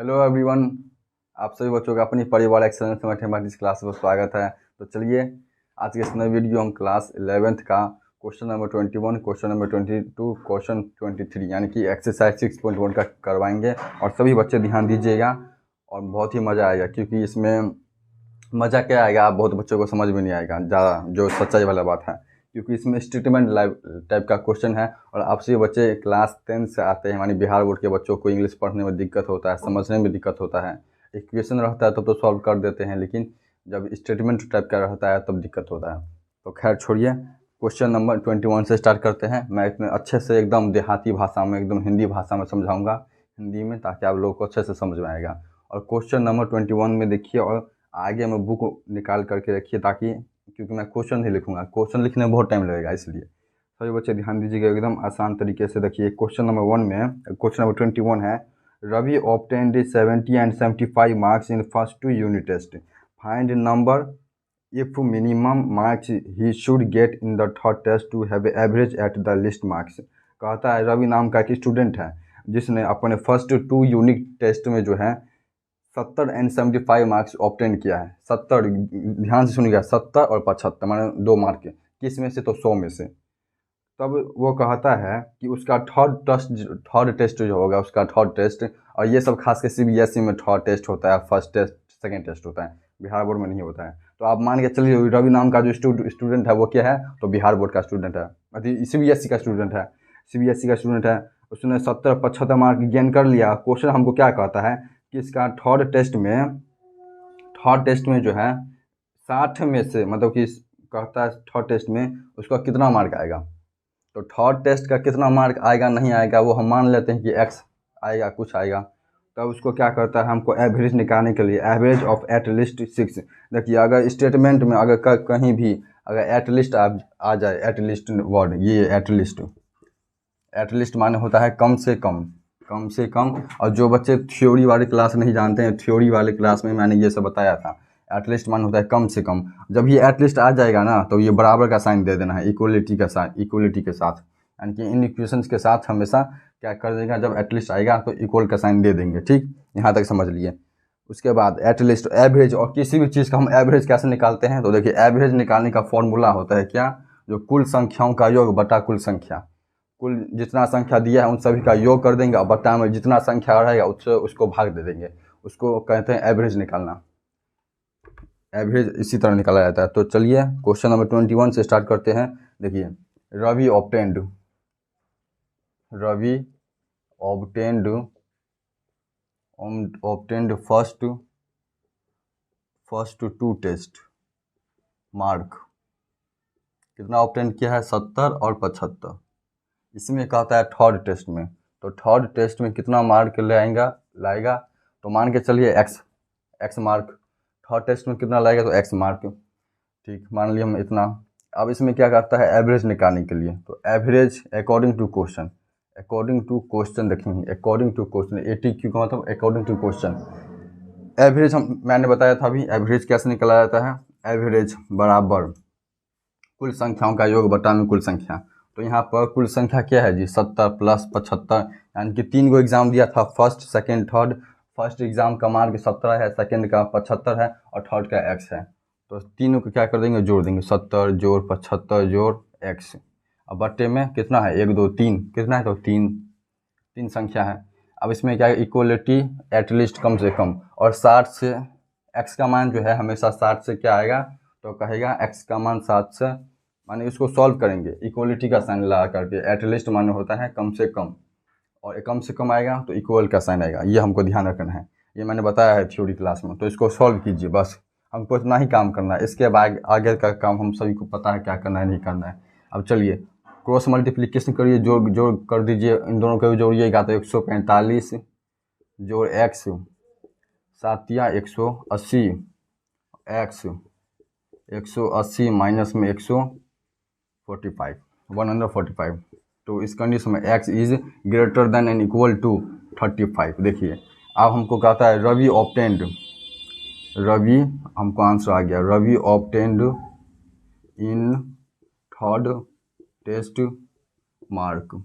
Hello everyone. आप सभी बच्चों का अपनी परिवार एक्सेलेंस मैथमेटिक्स क्लास में स्वागत है। तो चलिए आज के इस नए वीडियो हम क्लास 11th का question number 21, question number 22, question 23 यानी कि एक्सरसाइज 6.1 का करवाएंगे और सभी बच्चे ध्यान दीजिएगा और बहुत ही मज़ा आएगा, क्योंकि इसमें मज़ा क्या आएगा, आप बहुत बच्चों को समझ में नहीं आएगा ज़्यादा, जो सच्चाई वाला बात है, क्योंकि इसमें स्टेटमेंट टाइप का क्वेश्चन है। और आप सभी बच्चे क्लास 10 से आते हैं, यानी बिहार बोर्ड के बच्चों को इंग्लिश पढ़ने में दिक्कत होता है, समझने में दिक्कत होता है। इक्वेशन रहता है तब तो सॉल्व कर देते हैं, लेकिन जब स्टेटमेंट टाइप का रहता है तब दिक्कत होता है। तो खैर छोड़िए, क्वेश्चन नंबर 21 से स्टार्ट करते हैं। मैं इतने अच्छे से एकदम देहाती भाषा में, एकदम हिंदी भाषा में समझाऊंगा, हिंदी में, ताकि आप लोगों को अच्छे से समझ में आएगा। और क्वेश्चन नंबर 21 में देखिए, और आगे मैं बुक निकाल करके रखिए, ताकि क्योंकि मैं क्वेश्चन नहीं लिखूंगा, क्वेश्चन लिखने में बहुत टाइम लगेगा, इसलिए सभी बच्चे ध्यान दीजिएगा, एकदम आसान तरीके से देखिए। क्वेश्चन नंबर 1 में, क्वेश्चन नंबर 21 है, Ravi obtained 70 and 75 marks in first two unit test. Find number if minimum marks he should get in the third test to have average at the least marks. कहता है रवि नाम का एक student है जिसने अपने फर्स्ट 2 यूनिट टेस्ट में जो है 70 and 75 मार्क्स ऑब्टेन किया है। 70, ध्यान से सुनिएगा, 70 और 75 माने 2 मार्क, किस में से, तो 100 में से। तब वो कहता है कि उसका थर्ड टेस्ट जो होगा, उसका थर्ड टेस्ट, और ये सब खास कर CBSE में थर्ड टेस्ट होता है, फर्स्ट टेस्ट सेकेंड टेस्ट होता है, बिहार बोर्ड में नहीं होता है। तो आप मान के चलिए रवि नाम का जो स्टूडेंट है वो क्या है, तो बिहार बोर्ड का स्टूडेंट है, CBSE का स्टूडेंट है, CBSE का स्टूडेंट है। उसने 70-75 मार्क गेन कर लिया। क्वेश्चन हमको क्या कहता है कि इसका थर्ड टेस्ट में जो है 60 में से, मतलब कि कहता है थर्ड टेस्ट में उसका कितना मार्क आएगा। तो थर्ड टेस्ट का कितना मार्क आएगा नहीं आएगा वो हम मान लेते हैं कि x आएगा, कुछ आएगा। तब उसको क्या करता है, हमको एवरेज निकालने के लिए एवरेज ऑफ एटलीस्ट 6। देखिए अगर स्टेटमेंट में अगर कहीं भी अगर एटलीस्ट आ जाए, एटलीस्ट वर्ड, ये एटलीस्ट माने होता है कम से कम, कम से कम। और जो बच्चे थ्योरी वाली क्लास नहीं जानते हैं, थ्योरी वाले क्लास में मैंने ये सब बताया था, एटलीस्ट मान होता है कम से कम। जब ये एटलीस्ट आ जाएगा ना, तो ये बराबर का साइन दे देना है, इक्वलिटी के साथ, यानी कि इन इक्वेशंस के साथ हमेशा क्या कर देगा, जब एटलीस्ट आएगा तो इक्वल का साइन दे देंगे। ठीक, यहाँ तक समझ लिए। उसके बाद एटलीस्ट, एवरेज, और किसी भी चीज़ का हम एवरेज कैसे निकालते हैं, तो देखिए एवरेज निकालने का फॉर्मूला होता है क्या, जो कुल संख्याओं का योग बटा कुल संख्या, कुल जितना संख्या दिया है उन सभी का योग कर देंगे और बटा में जितना संख्या रहेगा उससे उसको भाग दे देंगे, उसको कहते हैं एवरेज निकालना। एवरेज इसी तरह निकाला जाता है। तो चलिए क्वेश्चन नंबर 21 से स्टार्ट करते हैं। देखिए, Ravi obtained first 2 test mark, कितना ऑब्टेंड किया है, 70 और 75। इसमें कहता है थर्ड टेस्ट में, तो थर्ड टेस्ट में कितना मार्क लाएगा, तो मान के चलिए एक्स मार्क। थर्ड टेस्ट में कितना लाएगा, तो एक्स मार्क। ठीक, मान लिया हम इतना। अब इसमें क्या करता है, एवरेज निकालने के लिए, तो एवरेज अकॉर्डिंग टू क्वेश्चन देखेंगे, अकॉर्डिंग टू क्वेश्चन, ATQ का मतलब अकॉर्डिंग टू क्वेश्चन। एवरेज मैंने बताया था अभी, एवरेज कैसे निकाला जाता है, एवरेज बराबर कुल संख्याओं का योग बटा में कुल संख्या। तो यहाँ पर कुल संख्या क्या है जी, 70 प्लस 75, यानी कि 3 गो एग्जाम दिया था, first second third. First exam का मार्क 70 है, सेकंड का 75 है और थर्ड का x है। तो तीनों को क्या कर देंगे, जोड़ देंगे, 70 जोड़ 75 जोड़ x। अब बट्टे में कितना है, 1 2 3, कितना है, तो 3 संख्या है। अब इसमें क्या है, इक्वलिटी एटलीस्ट कम से कम, और 60 से x का मान जो है हमेशा 60 से क्या आएगा, तो कहेगा x का मान 60 से, माने इसको सॉल्व करेंगे, इक्वलिटी का साइन लगा करके। एटलीस्ट माने होता है कम से कम, और कम से कम आएगा तो इक्वल का साइन आएगा, ये हमको ध्यान रखना है। ये मैंने बताया है थ्योरी क्लास में, तो इसको सॉल्व कीजिए, बस हमको इतना ही काम करना है। इसके बाद आगे का काम हम सभी को पता है क्या करना है, नहीं करना है। अब चलिए क्रॉस मल्टीप्लिकेशन करिए, जोड़ कर दीजिए, इन दोनों को जोड़िएगा तो 145 जोड़ x 7 180, x 180 माइनस में 145। तो इस कंडीशन में x is greater than and equal to 35। देखिए अब हमको कहता है रवि हमको आंसर आ गया, Ravi obtained in third test mark,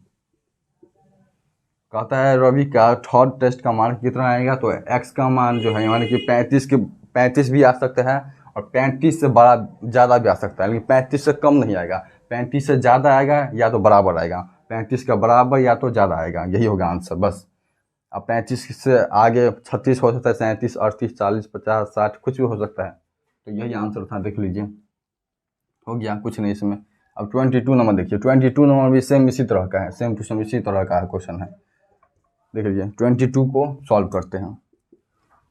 कहता है रवि का थर्ड टेस्ट का मार्क कितना आएगा, तो एक्स का मान जो है यानी कि 35 भी आ सकता है और 35 से बड़ा ज़्यादा भी आ सकता है, लेकिन 35 से कम नहीं आएगा, 35 से ज़्यादा आएगा या तो बराबर आएगा, 35 का बराबर या तो ज़्यादा आएगा, यही होगा आंसर बस। अब 35 से आगे 36 हो सकता है, 37, 38, 40, 50, 60 कुछ भी हो सकता है, तो यही आंसर था, देख लीजिए हो गया, कुछ नहीं इसमें। अब 22 नंबर देखिए, 22 नंबर भी सेम इसी तरह का है, सेम टू सेम इसी तरह का क्वेश्चन है, देख लीजिए 22 को सॉल्व करते हैं।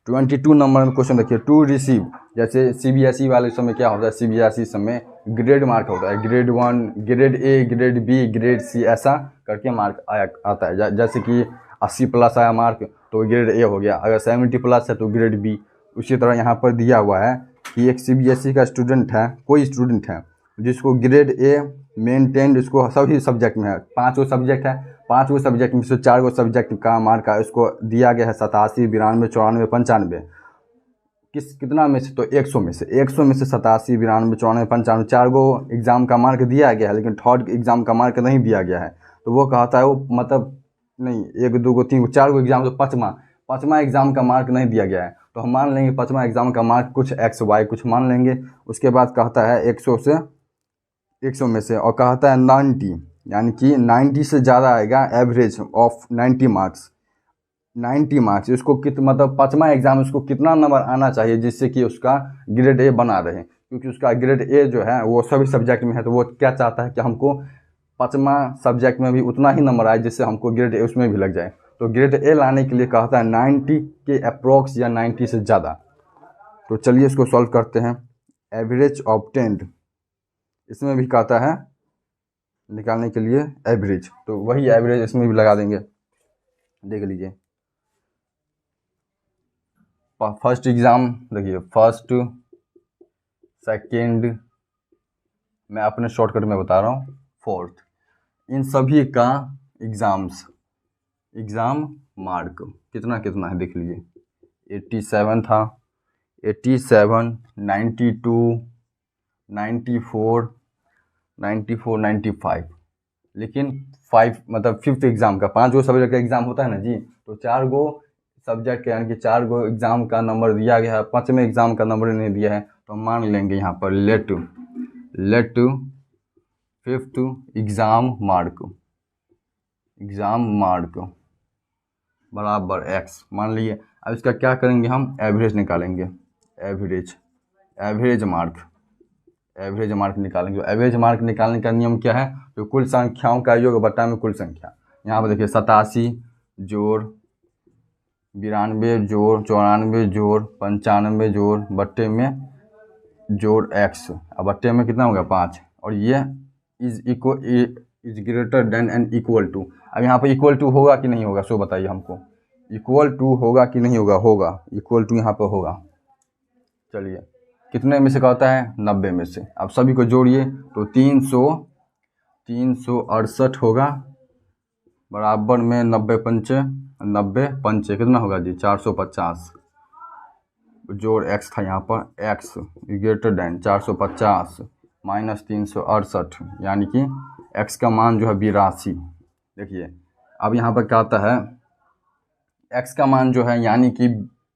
22 नंबर में क्वेश्चन देखिए, टू रिसीव, जैसे सीबीएसई वाले समय क्या होता है, सीबीएसई समय ग्रेड मार्क होता है, grade 1, grade A, grade B, grade C, ऐसा करके मार्क आता है। जैसे कि 80 प्लस आया मार्क तो ग्रेड ए हो गया, अगर 70 प्लस है तो ग्रेड बी। उसी तरह यहाँ पर दिया हुआ है कि एक सीबीएसई का स्टूडेंट है, कोई स्टूडेंट है जिसको ग्रेड ए मेनटेन, इसको सभी सब्जेक्ट में है, 5 सब्जेक्ट है, 5 सब्जेक्ट में से 4 सब्जेक्ट का मार्क है, इसको दिया गया है 87, 92, 94, 95, कितना में से, तो 100 में से, 100 में से 87, 92, 94, 95, 4 एग्ज़ाम का मार्क दिया गया है, लेकिन थर्ड एग्ज़ाम का मार्क नहीं दिया गया है, तो वो कहता है वो मतलब नहीं, 1, 2, 3, 4 एग्ज़ाम, तो पाँचवा एग्ज़ाम का मार्क नहीं दिया गया है, तो हम मान लेंगे पाँचवा एग्ज़ाम का मार्क कुछ एक्स वाई कुछ मान लेंगे। उसके बाद कहता है 100 में से, और कहता है 90, यानी कि 90 से ज़्यादा आएगा, एवरेज ऑफ 90 मार्क्स, 90 मार्क्स, उसको मतलब पाँचवा एग्ज़ाम उसको कितना नंबर आना चाहिए जिससे कि उसका ग्रेड ए बना रहे, क्योंकि उसका ग्रेड ए जो है वो सभी सब्जेक्ट में है, तो वो क्या चाहता है कि हमको पाँचवा सब्जेक्ट में भी उतना ही नंबर आए जिससे हमको ग्रेड ए उसमें भी लग जाए, तो ग्रेड ए लाने के लिए कहता है 90 के अप्रोक्स या 90 से ज़्यादा। तो चलिए इसको सॉल्व करते हैं। एवरेज ऑब्टेन्ड, इसमें भी कहता है निकालने के लिए एवरेज, तो वही एवरेज इसमें भी लगा देंगे, देख लीजिए। फर्स्ट एग्ज़ाम देखिए, फर्स्ट सेकेंड, मैं अपने शॉर्टकट में बता रहा हूँ, फोर्थ, इन सभी का एग्ज़ाम मार्क कितना कितना है देख लीजिए, 87 था, 87, 92, 94, 95, लेकिन 5 मतलब फिफ्थ एग्ज़ाम का 5 सब्जेक्ट का एग्ज़ाम होता है ना जी, तो 4 सब्जेक्ट के यानी कि 4 एग्ज़ाम का नंबर दिया गया है, 5वें एग्ज़ाम का नंबर नहीं दिया है, तो हम मान लेंगे यहाँ पर लेट फिफ्थ एग्ज़ाम मार्क बराबर एक्स मान लिए। अब इसका क्या करेंगे, हम एवरेज निकालेंगे, एवरेज मार्क निकालेंगे। एवरेज मार्क निकालने का नियम क्या है, तो कुल संख्याओं का योग बटा में कुल संख्या, यहाँ पर देखिए 87 जोड़ 92 जोड़ 94 जोड़ 95 जोड़ बट्टे में जोड़ एक्स, अब बट्टे में कितना होगा 5, और ये is greater than and equal to. अब यहाँ पर इक्वल टू होगा कि नहीं होगा, सो बताइए हमको, इक्वल टू होगा कि नहीं होगा, इक्वल टू यहाँ पर होगा। चलिए कितने में से कहता है, 90 में से। अब सभी को जोड़िए तो 368 होगा, बराबर में 90 पंचे कितना होगा जी, 450, जोड़ एक्स था यहाँ पर, एक्स ग्रेटर देन 450 माइनस 368, यानी कि एक्स का मान जो है 82। देखिए अब यहाँ पर क्या आता है, एक्स का मान जो है यानी कि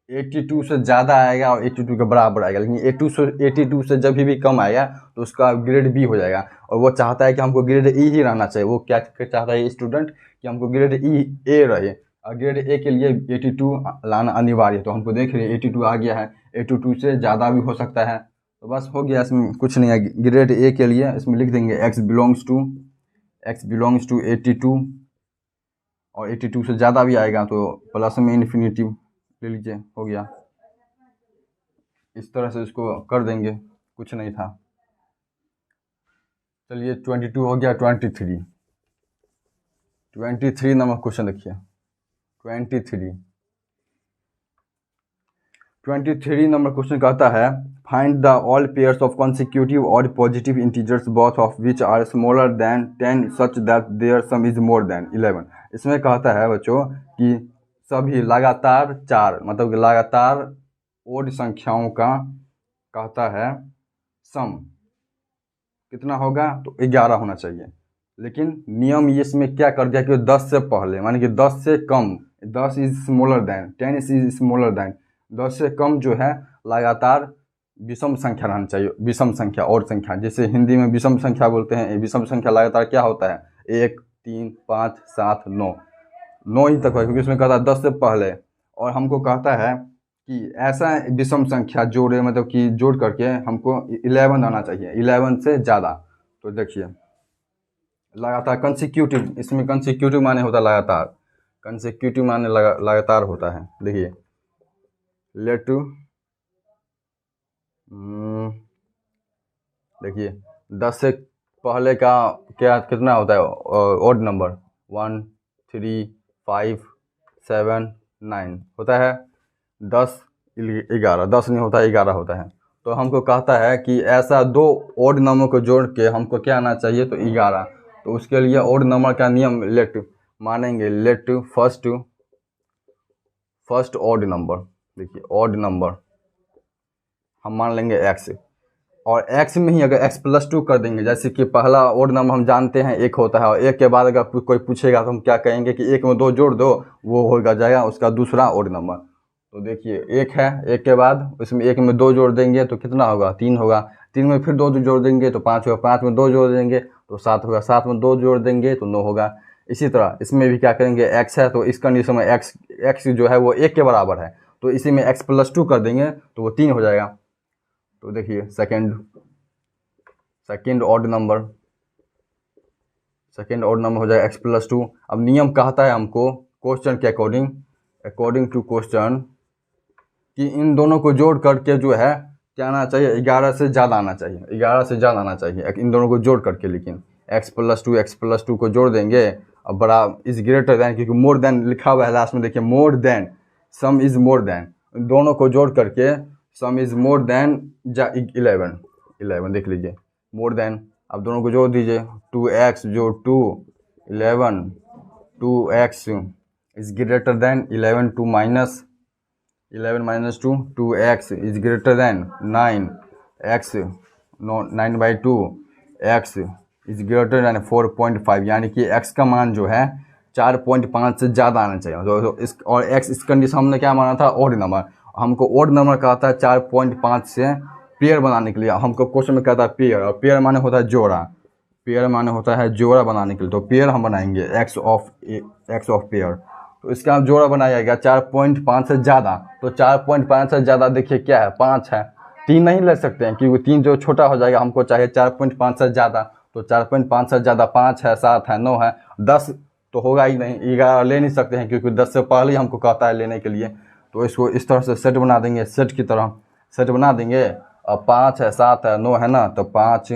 82 से ज़्यादा आएगा और 82 के बराबर आएगा, लेकिन 82 से जब भी कम आएगा तो उसका ग्रेड बी हो जाएगा, और वो चाहता है कि हमको ग्रेड ई ही रहना चाहिए। वो क्या चाहता है स्टूडेंट, कि हमको ग्रेड ए रहे, और ग्रेड ए के लिए 82 लाना अनिवार्य है, तो हमको देख रहे हैं 82 आ गया है, 82 से ज़्यादा भी हो सकता है, तो बस हो गया, इसमें कुछ नहीं है। ग्रेड ए के लिए इसमें लिख देंगे एक्स बिलोंग्स टू 82, और 82 से ज़्यादा भी आएगा तो प्लस में इन्फिनिटिव ले लीजिए, हो गया। इस तरह से इसको कर देंगे, कुछ नहीं था। चलिए 22 हो गया, 23 नंबर क्वेश्चन देखिए, 23 नंबर क्वेश्चन कहता है, find the all pairs of consecutive odd positive integers both of which are smaller than 10 such that their sum is more than 11। इसमें कहता है बच्चों कि सभी लगातार 4 मतलब लगातार ओड संख्याओं का कहता है सम कितना होगा, तो 11 होना चाहिए। लेकिन नियम ये इसमें क्या कर दिया कि 10 से पहले, माने कि 10 से कम, 10 is smaller than, 10 is smaller than, 10 से कम जो है लगातार विषम संख्या रहना चाहिए। विषम संख्या और संख्या, जैसे हिंदी में विषम संख्या बोलते हैं, विषम संख्या लगातार क्या होता है 1, 3, 5, 7, 9, 9 ही तक है, क्योंकि उसमें कहता है 10 से पहले। और हमको कहता है कि ऐसा विषम संख्या जोड़े, मतलब कि जोड़ करके हमको 11 आना चाहिए, 11 से ज़्यादा। तो देखिए लगातार कंसेक्यूटिव, इसमें कंसेक्यूटिव माने होता है लगातार, कंसेक्यूटिव माने लगातार होता है। देखिए लेट देखिए 10 से पहले का क्या कितना होता है ऑड नंबर, 1, 3, 5, 7, 9 होता है, 10, 11, 10 नहीं होता 11 होता है। तो हमको कहता है कि ऐसा दो ऑड नंबर को जोड़ के हमको क्या आना चाहिए, तो 11। तो उसके लिए ऑड नंबर का नियम लेट मानेंगे, लेट फर्स्ट ऑड नंबर, देखिए ऑड नंबर हम मान लेंगे x, और x में ही अगर x+2 कर देंगे, जैसे कि पहला ऑड नंबर हम जानते हैं 1 होता है, और 1 के बाद अगर कोई पूछेगा तो हम क्या कहेंगे कि 1 में 2 जोड़ दो, वो होगा जाएगा उसका दूसरा ऑड नंबर। तो देखिए 1 है, 1 के बाद उसमें 1 में 2 जोड़ देंगे तो कितना होगा 3 होगा, 3 में फिर 2 जोड़ देंगे तो 5 होगा, 5 में 2 जोड़ देंगे तो 7 होगा, 7 में 2 जोड़ देंगे तो 9 होगा। इसी तरह इसमें भी क्या करेंगे, x है तो इस कंडीशन में x जो है वो 1 के बराबर है, तो इसी में x+2 कर देंगे तो वो 3 हो जाएगा। तो देखिए सेकेंड ऑड नंबर हो जाएगा x+2। अब नियम कहता है हमको क्वेश्चन के अकॉर्डिंग टू क्वेश्चन कि इन दोनों को जोड़ करके जो है क्या आना चाहिए, 11 से ज़्यादा आना चाहिए, 11 से ज़्यादा आना चाहिए इन दोनों को जोड़ करके। लेकिन x+2 को जोड़ देंगे, अब बड़ा इज ग्रेटर दैन, क्योंकि मोर देन लिखा हुआ है लास्ट में, देखिए more than, some is more than, दोनों को जोड़ करके सम इज मोर देन 11 देख लीजिए, मोर देन। अब दोनों को जोड़ दीजिए, 2x जो 2, 11, 2x is greater then 11, 2 minus 2, 2x is greater then 9x, 9/2, x is greater then 4.5, यानी कि x का मान जो है 4.5 से ज़्यादा आना चाहिए। तो इस और x इस कंडीशन हमने क्या माना था ऑड नंबर, हमको ऑड नंबर कहता है 4.5 से पेयर बनाने के लिए। हमको क्वेश्चन में कहता है पेयर, और पेयर माने होता है जोड़ा, पेयर माने होता है जोड़ा बनाने के लिए। तो पेयर हम बनाएंगे x ऑफ पेयर, तो इसका हम जोड़ा बनाया जाएगा 4.5 से ज़्यादा। तो 4.5 से ज़्यादा देखिए क्या है 5 है, 3 नहीं ले सकते हैं क्योंकि 3 जो छोटा हो जाएगा, हमको चाहिए 4.5 से ज़्यादा। तो 4.5 से ज़्यादा 5 है, 7 है, 9 है, 10 तो होगा ही नहीं, 11 ले नहीं सकते हैं क्योंकि 10 से पहले ही हमको कहता है लेने के लिए। तो इसको इस तरह से सेट बना देंगे, सेट की तरह सेट बना देंगे। अब 5 है, 7 है, 9 है ना, तो 5,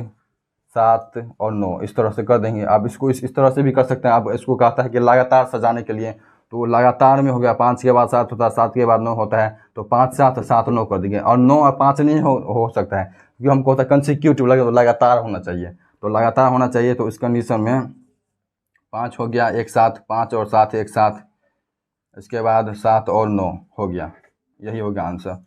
7 और 9 इस तरह से कर देंगे। आप इसको इस तरह से भी कर सकते हैं। आप इसको कहता है कि लगातार सजाने के लिए, तो लगातार में हो गया 5 के बाद 7 होता है, 7 के बाद 9 होता है, तो 5, 7, 7, 9 कर देंगे। और 9 और 5 नहीं हो सकता है क्योंकि हमको होता है कंसेक्यूटिव, लगातार होना चाहिए। तो लगातार होना चाहिए, तो इस कंडीशन में 5 हो गया एक साथ, 5 और 7 एक साथ, इसके बाद 7 और 9 हो गया, यही हो गया आंसर।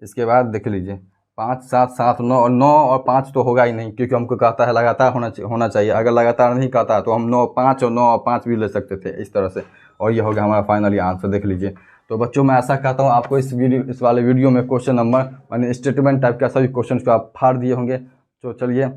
इसके बाद देख लीजिए 5, 7, 7, 9 और 9 और 5 तो होगा ही नहीं क्योंकि हमको कहता है लगातार होना चाहिए। अगर लगातार नहीं कहता तो हम 9, 5 और 9 और 5 भी ले सकते थे इस तरह से, और ये हो गया हमारा फाइनली आंसर। देख लीजिए। तो बच्चों मैं ऐसा कहता हूँ आपको इस वाले वीडियो में क्वेश्चन नंबर माने स्टेटमेंट टाइप का सभी क्वेश्चन को आप फाड़ दिए होंगे। तो चलिए